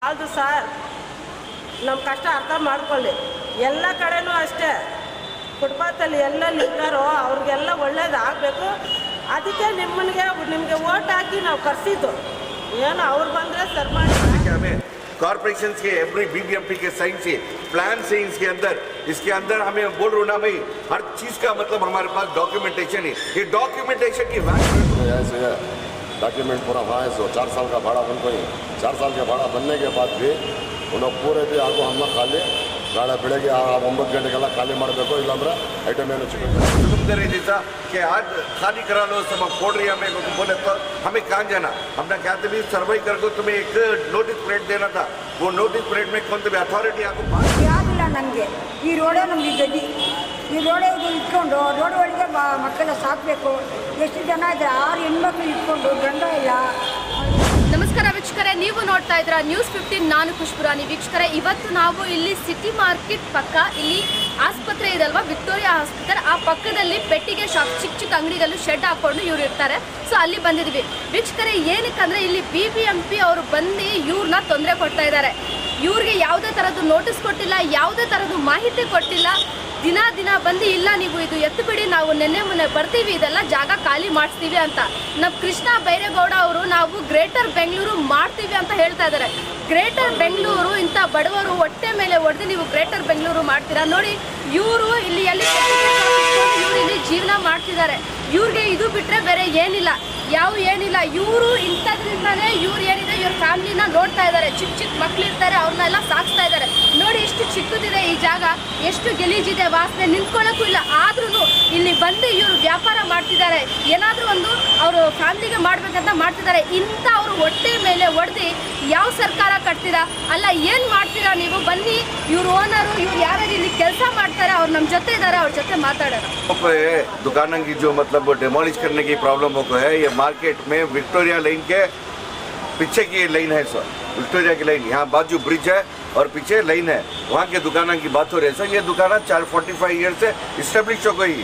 ಅದು ಸರ್ ನಮ್ಮ ಕಷ್ಟ ಅರ್ಥ ಮಾಡ್ಕೊಳ್ಳಿ. ಎಲ್ಲ ಕಡೆನೂ ಅಷ್ಟೇ, ಫುಟ್ಪಾತಲ್ಲಿ ಎಲ್ಲೆಲ್ಲಿ ಇದ್ದಾರೋ ಅವ್ರಿಗೆಲ್ಲ ಒಳ್ಳೇದಾಗಬೇಕು. ಅದಕ್ಕೆ ನಿಮಗೆ ಓಟ್ ಹಾಕಿ ನಾವು ಕರೆಸಿದ್ದು. ಏನು ಅವ್ರು ಬಂದರೆ ಸರ್ ಮಾಡಿ कॉर्पोरेशन के एवरी बीबीएमपी के साइन से प्लान से इसके अंदर हमें बोल रहा हूँ ना भाई, हर चीज का मतलब हमारे पास डॉक्यूमेंटेशन है. ये डॉक्यूमेंटेशन की डॉक्यूमेंट पूरा वहाँ है. 4 साल का भाड़ा उनको ही 4 साल का भाड़ा बनने के बाद भी उन पूरे भी आगो हम खाली नाಳೆ ಬೆಳಗ್ಗೆ 9 ಗಂಟೆಗೆಲ್ಲ ಖಾಲಿ ಮಾಡಬೇಕು, ಇಲ್ಲಾಂದ್ರೆ ಐಟಮ್ ಏನು करे जैसा कि आज खाली करा लो सब कोड रही हमें बोले तो हमें कहाँ जाना. हमने क्या भी सर्वे कर को तुम्हें एक नोटिस प्लेट देना था. वो नोटिस प्लेट में कौन भी अथॉरिटी आपको ಯಾರಿಲ್ಲ ನನಗೆ. ಈ ರೋಡೇ ನಮಗೆ ಗಡಿ. ಈ ರೋಡೇ ಇಟ್ಕೊಂಡು ರೋಡ್ ಒಳಗೆ ಮಕ್ಕಳ ಸಾಕಬೇಕು. ಎಷ್ಟು ಜನ ಇದ್ದಾರೆ, 6 ಹೆಣ್ಮಕ್ಳು ಇಟ್ಕೊಂಡು ಗಂಡ ಇಲ್ಲ. ನಮಸ್ಕಾರ ವೀಕ್ಷಕರೇ, ನೀವು ನೋಡ್ತಾ ಇದ್ದೀರಾ ನ್ಯೂಸ್ 15. ನಾನು ಖುಷ್ಬುರಾನಿ. ವೀಕ್ಷಕರೇ, ಇವತ್ತು ನಾವು ಇಲ್ಲಿ ಸಿಟಿ ಮಾರ್ಕೆಟ್ ಪಕ್ಕ ಇಲ್ಲಿ ಆಸ್ಪತ್ರೆ ಇದಲ್ವಾ, ವಿಕ್ಟೋರಿಯಾ ಆಸ್ಪತ್ರೆ, ಆ ಪಕ್ಕದಲ್ಲಿ ಪೆಟ್ಟಿಗೆ ಶಾಪ್ ಚಿಕ್ಕ ಚಿಕ್ಕ ಅಂಗಡಿಗಳು ಶೆಡ್ ಹಾಕೊಂಡು ಇವ್ರು ಇರ್ತಾರೆ. ಸೊ ಅಲ್ಲಿ ಬಂದಿದ್ವಿ ವೀಕ್ಷಕರೇ. ಏನಕ್ಕಂದ್ರೆ ಇಲ್ಲಿ BBMP ಅವರು ಬಂದು ಇವ್ರನ್ನ ತೊಂದರೆ ಕೊಡ್ತಾ ಇದ್ದಾರೆ. ಇವ್ರಿಗೆ ಯಾವುದೇ ಥರದ್ದು ನೋಟಿಸ್ ಕೊಟ್ಟಿಲ್ಲ, ಯಾವುದೇ ಥರದ್ದು ಮಾಹಿತಿ ಕೊಟ್ಟಿಲ್ಲ. ದಿನ ಬಂದು ಇಲ್ಲ ನೀವು ಇದು ಎತ್ತು ಬಿಡಿ, ನಾವು ನೆನ್ನೆ ಮೊನ್ನೆ ಬರ್ತೀವಿ, ಇದೆಲ್ಲ ಜಾಗ ಖಾಲಿ ಮಾಡಿಸ್ತೀವಿ ಅಂತ. ನಮ್ಮ ಕೃಷ್ಣ ಬೈರೇಗೌಡ ಅವರು ನಾವು ಗ್ರೇಟರ್ ಬೆಂಗಳೂರು ಮಾಡ್ತೀವಿ ಅಂತ ಹೇಳ್ತಾ ಇದ್ದಾರೆ. ಗ್ರೇಟರ್ ಬೆಂಗಳೂರು ಇಂಥ ಬಡವರು ಹೊಟ್ಟೆ ಮೇಲೆ ಹೊಡೆದು ನೀವು ಗ್ರೇಟರ್ ಬೆಂಗಳೂರು ಮಾಡ್ತೀರಾ ನೋಡಿ. ಇವರು ಇಲ್ಲಿ ಇವರು ಇಲ್ಲಿ ಜೀವನ ಮಾಡ್ತಿದ್ದಾರೆ. ಇವ್ರಿಗೆ ಇದು ಬಿಟ್ಟರೆ ಬೇರೆ ಏನಿಲ್ಲ, ಏನಿಲ್ಲ. ಇವರು ಇಂಥದ್ರಿಂದಲೇ ಇವ್ರು ಏನಿದೆ ಇವ್ರ ಫ್ಯಾಮಿಲಿನ ನೋಡ್ತಾ ಇದ್ದಾರೆ. ಚಿಕ್ಕ ಮಕ್ಳು ಇರ್ತಾರೆ, ಅವ್ರನ್ನೆಲ್ಲ ಸಾಕ್ತಾ ಇದ್ದಾರೆ ನೋಡಿ. ಎಷ್ಟು ಚಿಕ್ಕದಿದೆ ಈ ಜಾಗ, ಎಷ್ಟು ಗಲೀಜಿದೆ, ವಾಸನೆ ನಿಂತ್ಕೊಳ್ಳೋಕ್ಕೂ ಇಲ್ಲ. ಆದ್ರೂ ಇಲ್ಲಿ ಬಂದು ಇವರು ವ್ಯಾಪಾರ ಮಾಡ್ತಿದ್ದಾರೆ. ಏನಾದರೂ ಒಂದು ಅವರು ಫ್ಯಾಮಿಲಿಗೆ ಮಾಡ್ಬೇಕಂತ ಮಾಡ್ತಿದ್ದಾರೆ. ಇಂಥ ಅವರು ಹೊಟ್ಟೆ ಮೇಲೆ ಹೊಡೆದು ಯಾವ ಸರ್ಕಾರ ಕಟ್ತೀರಾ? ಅಲ್ಲ, ಏನು ಮಾಡ್ತೀರಾ ನೀವು? ಬನ್ನಿ, ಇವ್ರು ಓನರು, ಇವ್ರು ಯಾರು ಇಲ್ಲಿ ಕೆಲಸ ಮಾಡ್ತಾರೆ, ಅವ್ರು ನಮ್ಮ ಜೊತೆ ಇದ್ದಾರೆ, ಅವ್ರ ಜೊತೆ ಮಾತಾಡೋಣ. दुकानों की जो मतलब डिमोलिश करने की प्रॉब्लम को है, ये मार्केट में विक्टोरिया लाइन के पीछे की लाइन है सर. विक्टोरिया की लाइन यहाँ बाजू ब्रिज है और पीछे लाइन है, वहाँ के दुकानों की बात हो रही है सर. ये दुकान 45 ईयर से इस्टेब्लिश हो गई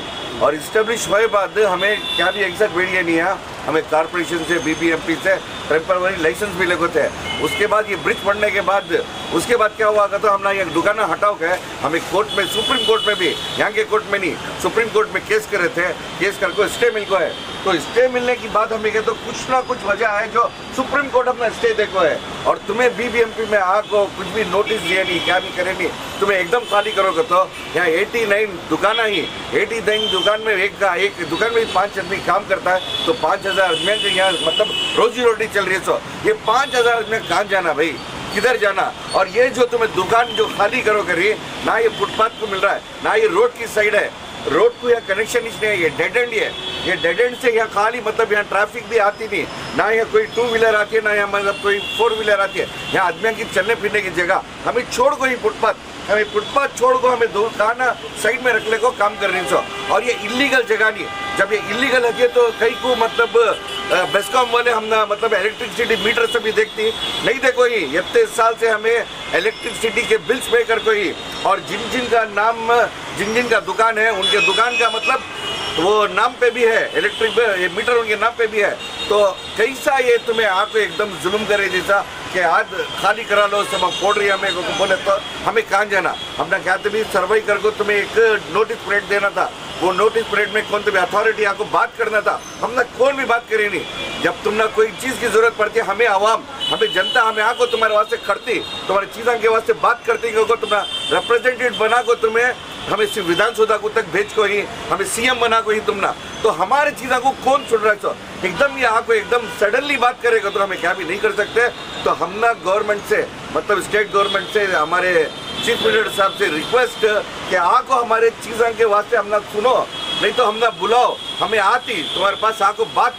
और इस्टेब्लिश हुए बाद हमें क्या भी एग्जैक्ट वीडियो नहीं है. हमें कॉर्पोरेशन से BBMP से टेम्पररी लाइसेंस भी लगे थे. उसके बाद ये ब्रिज बनने के बाद उसके बाद क्या हुआ तो हमने ये दुकान हटाओ गए. हमें कोर्ट में, सुप्रीम कोर्ट में भी, यहाँ के कोर्ट में नहीं, सुप्रीम कोर्ट में केस करे थे. केस करके स्टे मिल को है. तो स्टे मिलने की बात हमें कहते तो कुछ ना कुछ वजह है जो सुप्रीम कोर्ट अपना स्टे देखो है. और तुम्हें BBMP में आको कुछ भी नोटिस दिए नहीं, क्या भी करे नहीं, तुम्हें एकदम खाली करोगे तो यहाँ 89 दुकान ही 89 दुकान में एक दुकान में 5 आदमी काम करता है तो 5000 आदमी यहाँ मतलब रोजी रोटी चल रही है. सो ये 5000 आदमी कहाँ जाना भाई, किधर जाना? और ये जो तुम्हें दुकान जो खाली करोगे, ना ये फुटपाथ को मिल रहा है, ना ये रोड की साइड है. रोड को यहाँ कनेक्शन इसलिए है, ये डेड एंड है. ये डेड एंड से यहाँ खाली मतलब यहाँ ट्रैफिक भी आती नहीं, ना यहाँ कोई 2 व्हीलर आती है, ना यहाँ मतलब कोई 4 व्हीलर आती है. यहाँ आदमियों की चलने फिरने की जगह हमें छोड़ को ही फुटपाथ छोड़ को हमें दुकान साइड में रखने को काम कर रही है. और ये इलीगल जगह नहीं. जब ये इलीगल है तो कई को मतलब बेस्कॉम वाले हम ना मतलब इलेक्ट्रिसिटी मीटर से भी देखती नहीं. देखो ही इतने साल से हमें इलेक्ट्रिसिटी के बिल्स पे कर कोई, और जिन का दुकान है उनके दुकान का मतलब वो नाम पे भी है, इलेक्ट्रिक मीटर उनके नाम पे भी है. तो कैसा ये तुम्हें आके एकदम जुल्म करे जैसा कि आज खाली करा लो सब कोड रही हमें बोले तो हमें कहाँ जाना. हमने क्या भी सर्वे कर को तुम्हें एक नोटिस प्लेट देना था. वो नोटिस प्लेट में कौन भी अथॉरिटी आपको बात करना था. हमने कौन भी बात करी नहीं. जब तुमने कोई चीज़ की जरूरत पड़ती है, हमें आवाम, हमें जनता, हमें आको तुम्हारे वास्ते खड़ती, तुम्हारी चीज़ों के वास्ते बात करती को तुम्हारा रिप्रेजेंटेटिव बना को तुम्हें हमें सिर्फ विधानसभा को तक भेज को ही हमें CM बना को ही तुमना. तो हमारे चीज़ों को कौन सुन रहा है? एकदम ये आको एकदम सडनली बात करेगा तो हमें क्या भी नहीं कर सकते. तो हमने गवर्नमेंट से मतलब स्टेट गवर्नमेंट से हमारे चीफ मिनिस्टर साहब से रिक्वेस्ट कि आको हमारे चीज़ों के वास्ते हमने सुनो, नहीं तो हमने बुलाओ, हमें आती तुम्हारे पास आको बात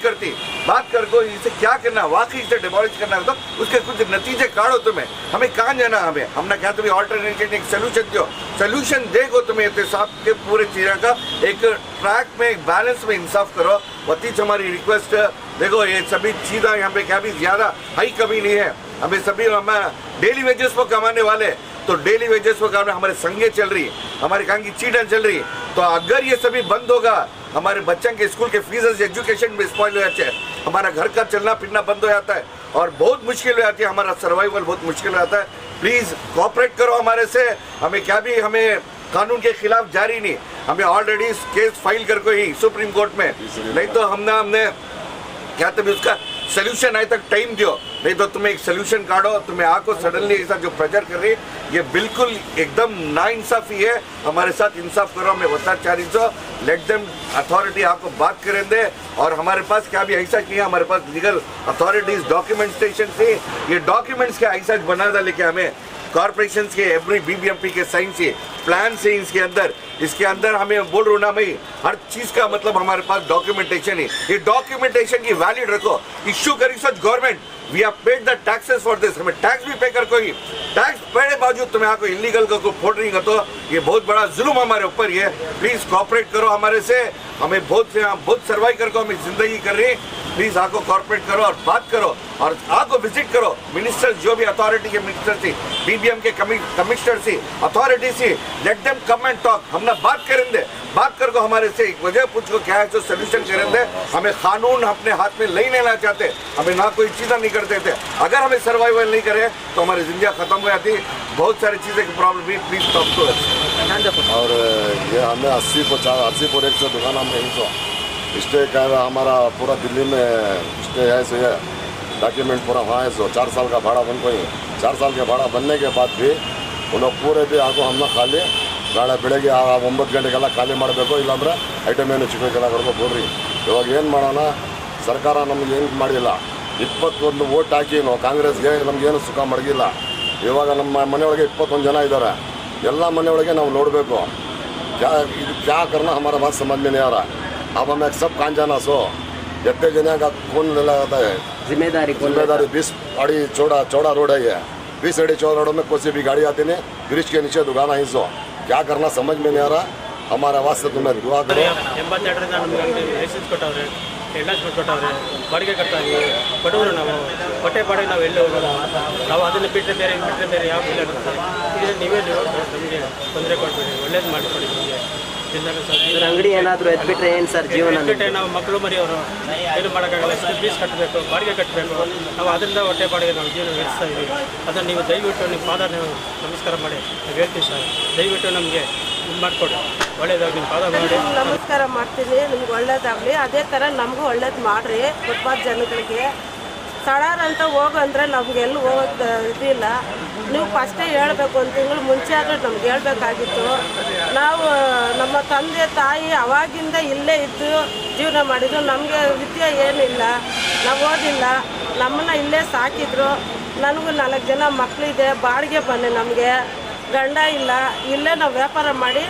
करको इसे क्या करना, वाकई इसे डिमोलिश करना तो उसके कुछ नतीजे काढ़ो. तुम्हें हमें कहाँ जाना, हमने क्या तुम्हें ऑल्टरनेटिव एक सोल्यूशन देखो. तुम्हें साहब के पूरे चीज़ों का एक ट्रैक में, एक बैलेंस में इंसाफ करो. वतीच हमारी रिक्वेस्ट देखो. ये सभी चीज़ें यहाँ पे क्या भी ज़्यादा हाई कभी नहीं है. हमें सभी हम डेली वेजेस पर कमाने वाले, तो डेली वेजेस पर कमाने हमारे संगे चल रही, हमारे काम की चीटें चल रही. तो अगर ये सभी बंद होगा, हमारे बच्चों के स्कूल के फीस एजुकेशन भी स्पॉइल हो जाते हैं, हमारा घर का चलना फिरना बंद हो जाता है. और बहुत मुश्किल हो जाती है, हमारा सर्वाइवल बहुत मुश्किल हो जाता है। प्लीज़ कोऑपरेट करो हमारे से, हमें क्या भी हमें कानून के खिलाफ जारी नहीं, हमें ऑलरेडी केस फाइल करके ही सुप्रीम कोर्ट में, नहीं तो हमने क्या तभी उसका सोल्यूशन आए तक टाइम दियो, नहीं तो तुम्हें एक सोल्यूशन काढ़ो। तुम्हें आको सडनली ऐसा जो प्रेशर कर रही ये बिल्कुल एकदम नाइंसाफी है, हमारे साथ इंसाफ करो। हमें बता 400 लेट देम अथॉरिटी आपको बात करें दे, और हमारे पास क्या भी ऐसा किया, हमारे पास लीगल अथॉरिटीज डॉक्यूमेंटेशन से ये डॉक्यूमेंट्स क्या ऐसा बना था, लेके हमें कॉर्पोरेशन के एवरी बीबीएमपी के साइन से प्लान से इसके अंदर हमें बोल रहा हूँ ना भाई, हर चीज का मतलब हमारे पास डॉक्यूमेंटेशन है। ये डॉक्यूमेंटेशन की वैलिड रखो, इश्यू करी such government, we have paid the taxes for this, हमें टैक्स भी पे कर कोई टैक्स पेड़े बावजूद तुम्हें आपको इलीगल का कोई फोड़ नहीं तो ये बहुत बड़ा जुल्म हमारे ऊपर ये। प्लीज कोऑपरेट करो हमारे से, हमें बहुत सर्वाइव करके हमें जिंदगी कर रही, प्लीज आपको कॉर्पोरेट करो और बात करो और आपको विजिट करो। मिनिस्टर जो भी अथॉरिटी के मिनिस्टर थी, बीबीएम के कमिश्नर थी, अथॉरिटी थी, let them come and talk, हमने बात करें दे, बात करके हमारे से एक वजह पूछ को क्या है तो सोल्यूशन करें दे। हमें कानून अपने हाथ में नहीं लेना चाहते, हमें ना कोई चीज़ नहीं करते थे। अगर हमें सर्वाइवल नहीं करे तो हमारी जिंदगी खत्म हो जाती, बहुत सारी चीज़ें की प्रॉब्लम भी। Please talk to us. और ये हमें 80 पर 1 से दुकान हमने ही तो स्टे का हमारा पूरा दिल्ली में स्टे है, सो ये डॉक्यूमेंट पूरा वहाँ है, सो 4 साल का भाड़ा बन कोई 4 साल के भाड़ा बनने के बाद भी उन पूरे भी आगो हमने खाली ನಾಳೆ ಬೆಳಗ್ಗೆ 9 ಗಂಟೆಗೆಲ್ಲ ಖಾಲಿ ಮಾಡಬೇಕು, ಇಲ್ಲಾಂದರೆ ಐಟಮ್ ಏನು ಚಿಕ್ಕಕ್ಕೆಲ್ಲ ಕರ್ಕೊಂಡು ಹೋಗ್ರಿ. ಇವಾಗ ಏನು ಮಾಡೋಣ, ಸರ್ಕಾರ ನಮ್ಗೆ ಏನು ಮಾಡಿಲ್ಲ, 21 ವೋಟ್ ಹಾಕಿ ನಾವು ಕಾಂಗ್ರೆಸ್ಗೆ ನಮಗೇನು ಸುಖ ಮಡಗಿಲ್ಲ. ಇವಾಗ ನಮ್ಮ ಮನೆಯೊಳಗೆ 21 ಜನ ಇದ್ದಾರೆ, ಎಲ್ಲ ಮನೆಯೊಳಗೆ ನಾವು ನೋಡಬೇಕು ಇದು ಕ್ಯಾ करना हमारा बात समझ में नहीं आ रहा। अब हमें सब कान जाना सो जितने जने का कौन लगाता है जिम्मेदारी 20 अड़ी चौड़ा रोड है, ये 20 अड़ी चौड़ा रोड में कोई भी गाड़ी आती नहीं, ब्रिज के नीचे दुकान है, सो क्या करना समझ में नहीं आ रहा। हमारा वास्ते तुम्हें दुआ करो। 82ರಿಂದ ನಮಗೆ ಲೈಸೆನ್ಸ್ ಕೊಟ್ಟವ್ರೆ, ಎಂಡಾಸ್ಮೆಂಟ್ ಕೊಟ್ಟವ್ರೆ, ಬಾಡಿಗೆ ಕಟ್ತಾ ಇದ್ದೀವಿ, ಬಡವರು ನಾವು ಹೊಟ್ಟೆ ಬಾಡಿಗೆ ನಾವು ಎಲ್ಲಿ ಹೋಗೋದು, ನಾವು ಅದನ್ನು ಬಿಟ್ಟರೆ ಬೇರೆ ಯಾವ ಇಲ್ಲ ಇರುತ್ತೆ. ಇದು ನೀವೇ ನಮಗೆ ತೊಂದರೆ ಕೊಡ್ಬೇಡಿ, ಒಳ್ಳೇದು ಮಾಡಿಕೊಡಿ ನಮಗೆ. ಅಂಗಡಿ ಏನಾದರೂ ಎದ್ಬಿಟ್ರೆ ಏನು ಸರ್ ಜೀವನ? ನಾವು ಮಕ್ಕಳು ಮರಿಯವರು ಏನು ಮಾಡೋಕ್ಕಾಗಲ್ಲ, ಎಷ್ಟು ಫೀಸ್ ಕಟ್ಟಬೇಕು, ಬಾಡಿಗೆ ಕಟ್ಟಬೇಕು, ನಾವು ಅದರಿಂದ ಹೊಟ್ಟೆ ಬಾಡಿಗೆ ನಾವು ಜೀವನ ನಡೆಸ್ತಾ ಇದ್ದೀವಿ. ಅದನ್ನು ನೀವು ದಯವಿಟ್ಟು ನಿಮ್ಮ ಪಾದ ನೀವು ನಮಸ್ಕಾರ ಮಾಡಿ ನಾವು ಹೇಳ್ತೀವಿ ಸರ್, ದಯವಿಟ್ಟು ನಮಗೆ ಇದು ಮಾಡಿಕೊಡಿ, ಒಳ್ಳೇದಾಗಿ ನಿಮ್ಮ ಪಾದ ಮಾಡಿ ನಮಸ್ಕಾರ ಮಾಡ್ತೀನಿ, ನಿಮ್ಗೆ ಒಳ್ಳೇದಾಗಲಿ. ಅದೇ ಥರ ನಮಗೂ ಒಳ್ಳೇದು ಮಾಡಿರಿ. ಫುಟ್ಪಾತ್ ಜನಗಳಿಗೆ ಸಡಾರ್ ಅಂತ ಹೋಗಂದ್ರೆ ನಮ್ಗೆ ಎಲ್ಲಿ ಹೋಗೋದು ಇದಿಲ್ಲ. ನೀವು ಫಸ್ಟೇ ಹೇಳಬೇಕು, 1 ತಿಂಗಳು ಮುಂಚೆ ಆದರೆ ನಮ್ಗೆ ಹೇಳಬೇಕಾಗಿತ್ತು. ನಾವು ನಮ್ಮ ತಂದೆ ತಾಯಿ ಅವಾಗಿಂದ ಇಲ್ಲೇ ಇದ್ದು ಜೀವನ ಮಾಡಿದ್ರು, ನಮಗೆ ವಿದ್ಯೆ ಏನಿಲ್ಲ, ನಾವು ಓದಿಲ್ಲ, ನಮ್ಮನ್ನು ಇಲ್ಲೇ ಸಾಕಿದ್ರು. ನನಗೂ 4 ಜನ ಮಕ್ಕಳಿದೆ, ಬಾಡಿಗೆ ಬನ್ನಿ, ನಮಗೆ ಗಂಡ ಇಲ್ಲ, ಇಲ್ಲೇ ನಾವು ವ್ಯಾಪಾರ ಮಾಡಿ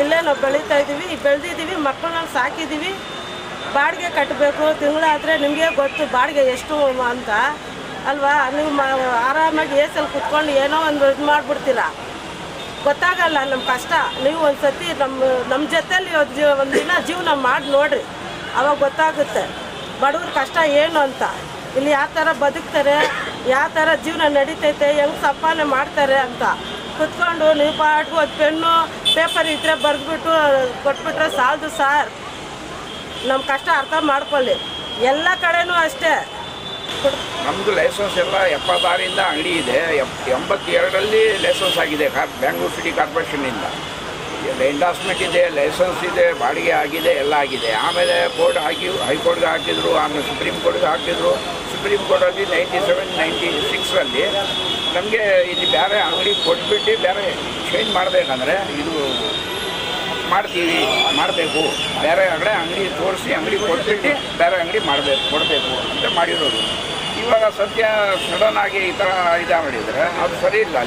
ಇಲ್ಲೇ ನಾವು ಬೆಳೆದಿದ್ದೀವಿ, ಮಕ್ಕಳನ್ನ ಸಾಕಿದ್ದೀವಿ. ಬಾಡಿಗೆ ಕಟ್ಟಬೇಕು, ತಿಂಗಳಾದರೆ ನಿಮಗೆ ಗೊತ್ತು ಬಾಡಿಗೆ ಎಷ್ಟು ಅಂತ ಅಲ್ವಾ. ನೀವು ಆರಾಮಾಗಿ ಏಸಲ್ಲಿ ಕುತ್ಕೊಂಡು ಏನೋ ಒಂದು ಇದು ಮಾಡಿಬಿಡ್ತೀರ, ಗೊತ್ತಾಗಲ್ಲ ನಮ್ಮ ಕಷ್ಟ. ನೀವು ಒಂದು ಸತಿ ನಮ್ಮ ಜೊತೆಲಿ ಒಂದು ದಿನ ಜೀವನ ಮಾಡಿ ನೋಡಿರಿ, ಅವಾಗ ಗೊತ್ತಾಗುತ್ತೆ ಬಡವ್ರ ಕಷ್ಟ ಏನು ಅಂತ. ಇಲ್ಲಿ ಯಾವ ಥರ ಬದುಕ್ತಾರೆ, ಯಾವ ಥರ ಜೀವನ ನಡೀತೈತೆ, ಹೆಂಗೆ ಸಂಪಾದನೆ ಮಾಡ್ತಾರೆ ಅಂತ ಕುತ್ಕೊಂಡು ನೀವು ಪಾಟ್ಗೂ ಒಂದು ಪೆನ್ನು ಪೇಪರ್ ಇದ್ದರೆ ಬರೆದ್ಬಿಟ್ಟು ಕೊಟ್ಬಿಟ್ರೆ ಸಾಲದು ಸಾರ್. ನಮ್ಮ ಕಷ್ಟ ಅರ್ಥ ಮಾಡ್ಕೊಳ್ಳಿ, ಎಲ್ಲ ಕಡೆನೂ ಅಷ್ಟೇ. ನಮ್ಮದು ಲೈಸೆನ್ಸ್ ಎಲ್ಲ 76ರಿಂದ ಅಂಗಡಿ ಇದೆ, 82ರಲ್ಲಿ ಲೈಸೆನ್ಸ್ ಆಗಿದೆ ಬ್ಯಾಂಗ್ಳೂರು ಸಿಟಿ ಕಾರ್ಪೊರೇಷನ್ನಿಂದ. ಎಂಡಾಸ್ಮೆಂಟ್ ಇದೆ, ಲೈಸೆನ್ಸ್ ಇದೆ, ಬಾಡಿಗೆ ಆಗಿದೆ, ಎಲ್ಲ ಆಗಿದೆ. ಆಮೇಲೆ ಹೈಕೋರ್ಟ್ಗೆ ಹಾಕಿದ್ರು, ಆಮೇಲೆ ಸುಪ್ರೀಂ ಕೋರ್ಟ್ಗೆ ಹಾಕಿದ್ರು. ಸುಪ್ರೀಂ ಕೋರ್ಟಲ್ಲಿ 96ರಲ್ಲಿ ನಮಗೆ ಇಲ್ಲಿ ಬೇರೆ ಅಂಗಡಿ ಕೊಟ್ಬಿಟ್ಟು ಬೇರೆ ಚೇಂಜ್ ಮಾಡಬೇಕಂದ್ರೆ ಇದು ಮಾಡಬೇಕು, ಬೇರೆ ಅಂಗಡಿ ತೋರಿಸಿ ಅಂಗಡಿ ಕೊಟ್ಬಿಟ್ಟು ಬೇರೆ ಅಂಗಡಿ ಕೊಡಬೇಕು ಅಂತ ಮಾಡಿರೋದು. ಇವಾಗ ಸದ್ಯ ಸಡನ್ ಆಗಿ ಈ ಥರ ಇದು ಮಾಡಿದರೆ ಅದು ಸರಿ ಇಲ್ಲ.